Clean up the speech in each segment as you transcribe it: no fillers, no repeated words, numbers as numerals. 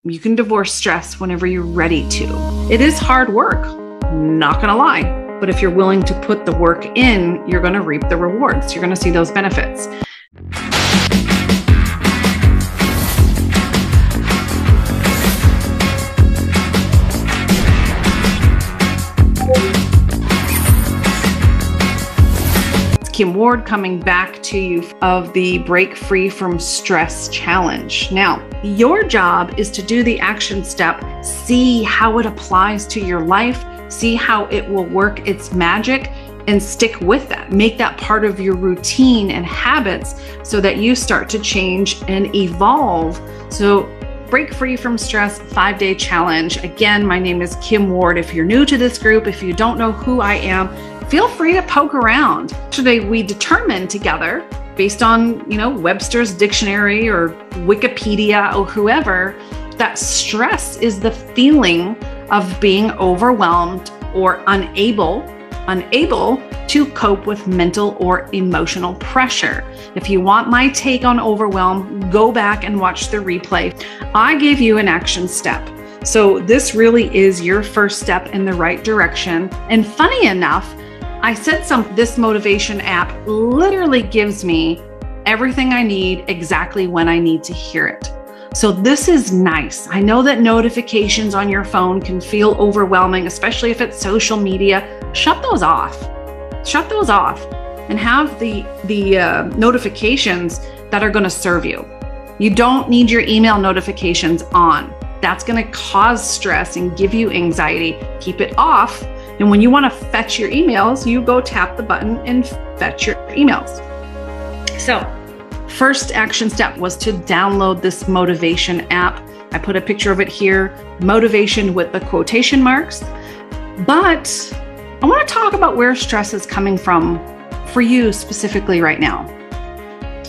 You can divorce stress whenever you're ready to. It is hard work, not gonna lie, but if you're willing to put the work in, you're gonna reap the rewards. You're gonna see those benefits. Kim Ward coming back to you of the Break Free from Stress Challenge. Now, your job is to do the action step, see how it applies to your life, see how it will work its magic, and stick with that. Make that part of your routine and habits so that you start to change and evolve. So Break Free from Stress 5-Day Challenge. Again, my name is Kim Ward. If you're new to this group, if you don't know who I am, feel free to poke around. Today, we determined together, based on, Webster's dictionary or Wikipedia or whoever, that stress is the feeling of being overwhelmed or unable to cope with mental or emotional pressure. If you want my take on overwhelm, go back and watch the replay. I gave you an action step. So this really is your first step in the right direction. And funny enough, I said this motivation app literally gives me everything I need exactly when I need to hear it. So this is nice. I know that notifications on your phone can feel overwhelming, especially if it's social media. Shut those off. Shut those off and have the notifications that are going to serve you. You don't need your email notifications on. That's going to cause stress and give you anxiety. Keep it off. And when you want to fetch your emails, you go tap the button and fetch your emails. So, first action step was to download this motivation app. I put a picture of it here, motivation with the quotation marks. But I want to talk about where stress is coming from for you specifically right now.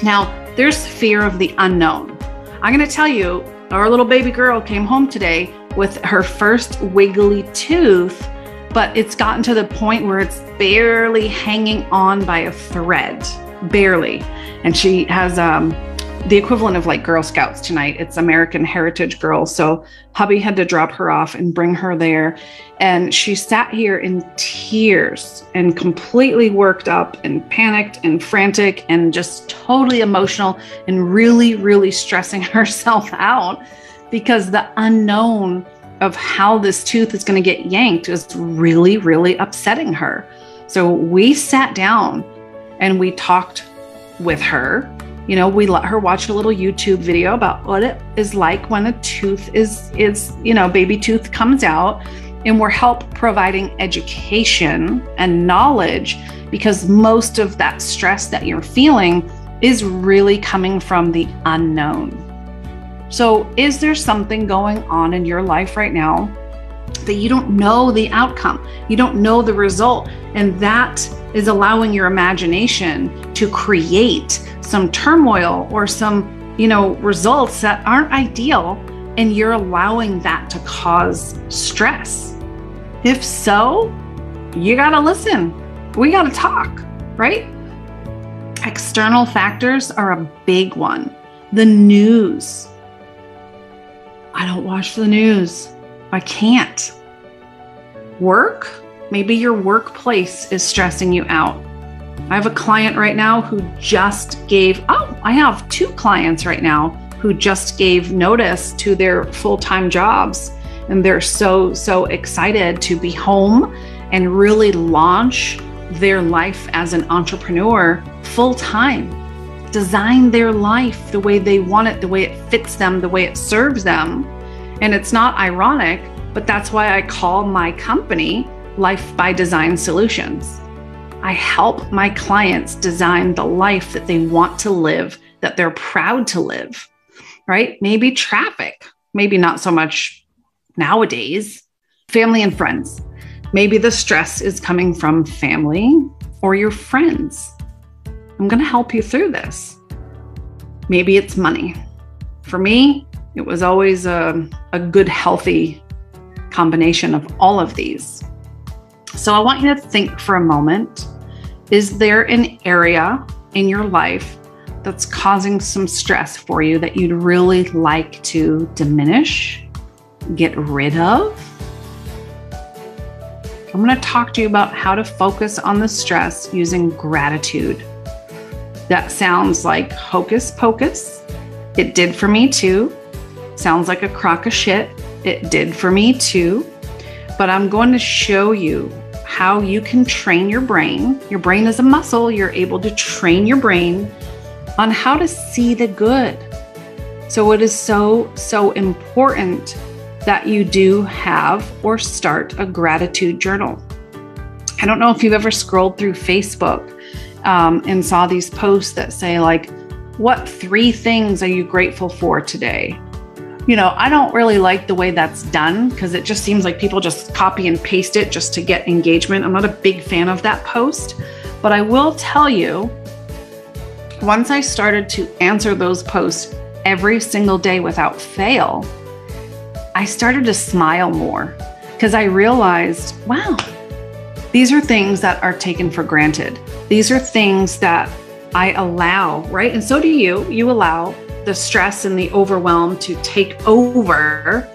Now, there's fear of the unknown. I'm going to tell you, our little baby girl came home today with her first wiggly tooth, but it's gotten to the point where it's barely hanging on by a thread, barely. And she has the equivalent of like Girl Scouts tonight. It's American Heritage Girls. So hubby had to drop her off and bring her there. And she sat here in tears and completely worked up and panicked and frantic and just totally emotional and really, really stressing herself out because the unknown of how this tooth is going to get yanked is really, really upsetting her. So we sat down and we talked with her. We let her watch a little YouTube video about what it is like when a tooth baby tooth comes out, and we're providing education and knowledge because most of that stress that you're feeling is really coming from the unknown. So is there something going on in your life right now that you don't know the outcome? You don't know the result. And that is allowing your imagination to create some turmoil or some, results that aren't ideal. And you're allowing that to cause stress. If so, you got to listen. We got to talk, right? External factors are a big one. The news. I don't watch the news. I can't. Work, maybe your workplace is stressing you out. I have a client right now who I have 2 clients right now who just gave notice to their full-time jobs. And they're so excited to be home and really launch their life as an entrepreneur full-time. Design their life the way they want it, the way it fits them, the way it serves them. And it's not ironic, but that's why I call my company Life by Design Solutions. I help my clients design the life that they want to live, that they're proud to live, right? Maybe traffic, maybe not so much nowadays. Family and friends. Maybe the stress is coming from family or your friends. I'm going to help you through this. Maybe it's money. For me, it was always a good, healthy combination of all of these. So I want you to think for a moment, is there an area in your life that's causing some stress for you that you'd really like to diminish get rid of? I'm going to talk to you about how to focus on the stress using gratitude. That sounds like hocus pocus. It did for me too. Sounds like a crock of shit. It did for me too. But I'm going to show you how you can train your brain. Your brain is a muscle. You're able to train your brain on how to see the good. So it is so important that you do have or start a gratitude journal. I don't know if you've ever scrolled through Facebook and saw these posts that say like, what 3 things are you grateful for today? You know, I don't really like the way that's done because it just seems like people just copy and paste it just to get engagement. I'm not a big fan of that post, but I will tell you, once I started to answer those posts every single day without fail, I started to smile more because I realized, wow, these are things that are taken for granted. These are things that I allow, right? And so do you. You allow the stress and the overwhelm to take over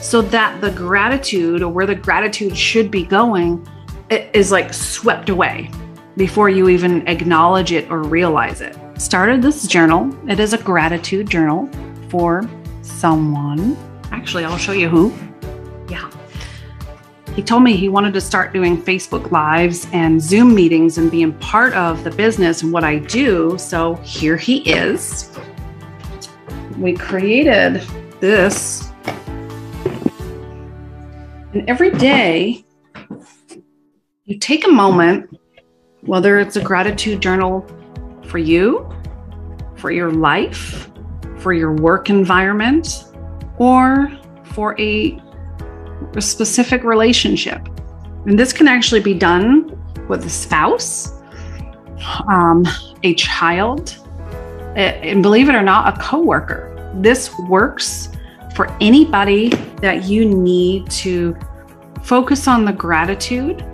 so that the gratitude, or where the gratitude should be going, it is like swept away before you even acknowledge it or realize it. Started this journal. It is a gratitude journal for someone. Actually, I'll show you who. Yeah. He told me he wanted to start doing Facebook Lives and Zoom meetings and being part of the business and what I do. So here he is. We created this. And every day, you take a moment, whether it's a gratitude journal for you, for your life, for your work environment, or for a specific relationship. And this can actually be done with a spouse, a child, and believe it or not, a coworker. This works for anybody that you need to focus on the gratitude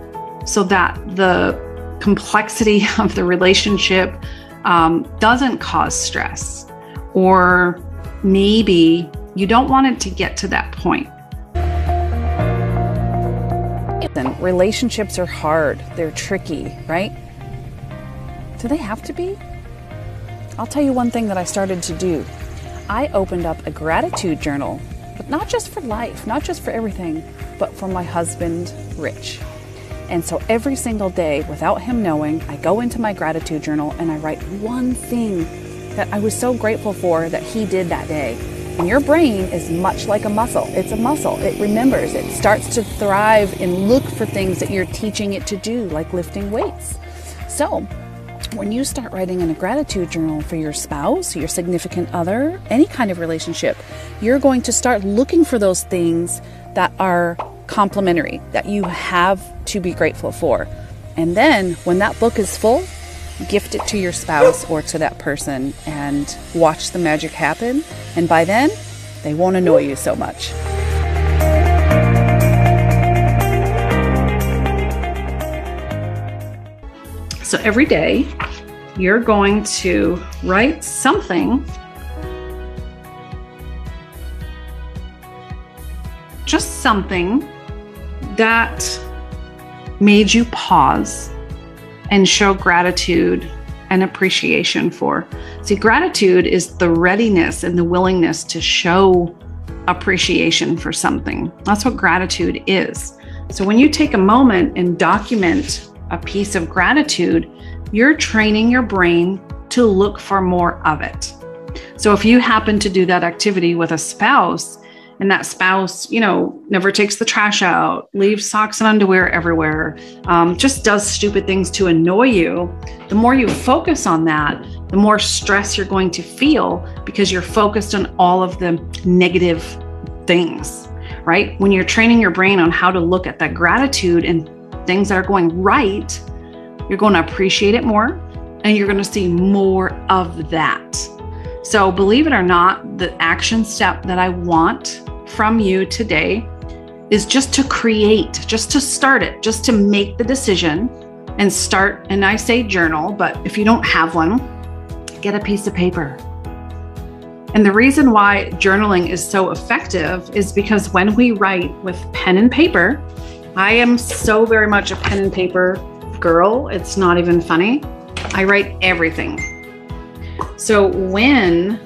so that the complexity of the relationship doesn't cause stress, or maybe you don't want it to get to that point. Relationships are hard. They're tricky, right? Do they have to be? I'll tell you one thing that I started to do. I opened up a gratitude journal, but not just for life, not just for everything, but for my husband, Rich. And so every single day, without him knowing, I go into my gratitude journal and I write one thing that I was so grateful for that he did that day. And your brain is much like a muscle. It's a muscle. It remembers. It starts to thrive and look for things that you're teaching it to do, like lifting weights. So when you start writing in a gratitude journal for your spouse, your significant other, any kind of relationship, you're going to start looking for those things that are complementary, that you have to be grateful for. And then when that book is full, gift it to your spouse or to that person and watch the magic happen. And by then, they won't annoy you so much. So every day, you're going to write something, just something that made you pause and show gratitude and appreciation for. See, gratitude is the readiness and the willingness to show appreciation for something. That's what gratitude is. So when you take a moment and document a piece of gratitude, you're training your brain to look for more of it. So if you happen to do that activity with a spouse, and that spouse, never takes the trash out, leaves socks and underwear everywhere, just does stupid things to annoy you, the more you focus on that, the more stress you're going to feel because you're focused on all of the negative things, right? When you're training your brain on how to look at that gratitude and things that are going right, you're going to appreciate it more and you're going to see more of that. So believe it or not, the action step that I want from you today is just to create, just to start it, just to make the decision and start. And I say journal, but if you don't have one, get a piece of paper And the reason why journaling is so effective is because when we write with pen and paper, I am so very much a pen and paper girl. It's not even funny. I write everything. So when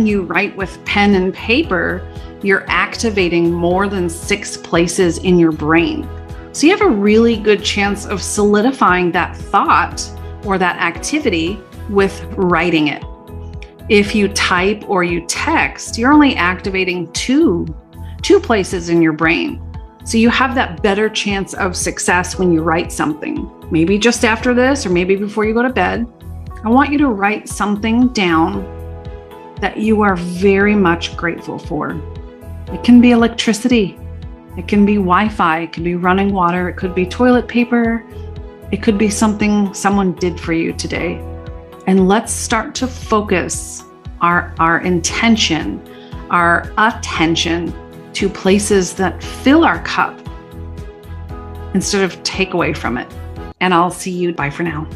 you write with pen and paper, you're activating more than 6 places in your brain. So you have a really good chance of solidifying that thought or that activity with writing it. If you type or you text, you're only activating two places in your brain. So you have that better chance of success when you write something. Maybe just after this, or maybe before you go to bed, I want you to write something down that you are very much grateful for. It can be electricity. It can be Wi-Fi. It can be running water. It could be toilet paper. It could be something someone did for you today. And let's start to focus our intention, our attention to places that fill our cup instead of take away from it. And I'll see you. Bye for now.